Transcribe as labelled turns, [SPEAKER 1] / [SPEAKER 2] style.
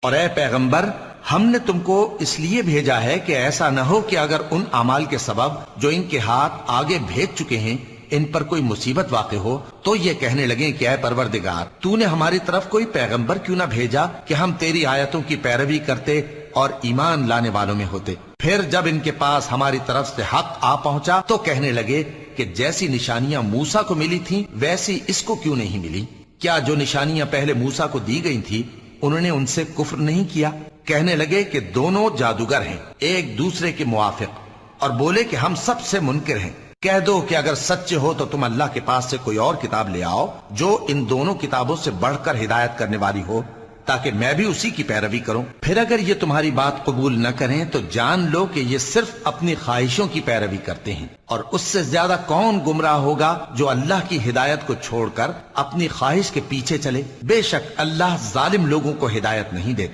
[SPEAKER 1] اور اے پیغمبر ہم نے تم کو اس لیے بھیجا ہے کہ ایسا نہ ہو کہ اگر ان اعمال کے سبب جو ان کے ہاتھ آگے بھیج چکے ہیں ان پر کوئی مصیبت واقع ہو تو یہ کہنے لگیں کہ اے پروردگار تو نے ہماری طرف کوئی پیغمبر کیوں نہ بھیجا کہ ہم تیری آیتوں کی پیروی کرتے اور ایمان لانے والوں میں ہوتے۔ پھر جب ان کے پاس ہماری طرف سے حق آ پہنچا تو کہنے لگے کہ جیسی نشانیاں موسیٰ کو ملی تھیں ویسی اس کو کیوں نہیں ملی؟ کیا جو نشانیاں پہلے موسیٰ کو دی گئی تھی انہوں نے ان سے کفر نہیں کیا؟ کہنے لگے کہ دونوں جادوگر ہیں ایک دوسرے کے موافق، اور بولے کہ ہم سب سے منکر ہیں۔ کہہ دو کہ اگر سچے ہو تو تم اللہ کے پاس سے کوئی اور کتاب لے آؤ جو ان دونوں کتابوں سے بڑھ کر ہدایت کرنے والی ہو تاکہ میں بھی اسی کی پیروی کروں۔ پھر اگر یہ تمہاری بات قبول نہ کریں تو جان لو کہ یہ صرف اپنی خواہشوں کی پیروی کرتے ہیں، اور اس سے زیادہ کون گمراہ ہوگا جو اللہ کی ہدایت کو چھوڑ کر اپنی خواہش کے پیچھے چلے۔ بے شک اللہ ظالم لوگوں کو ہدایت نہیں دیتا۔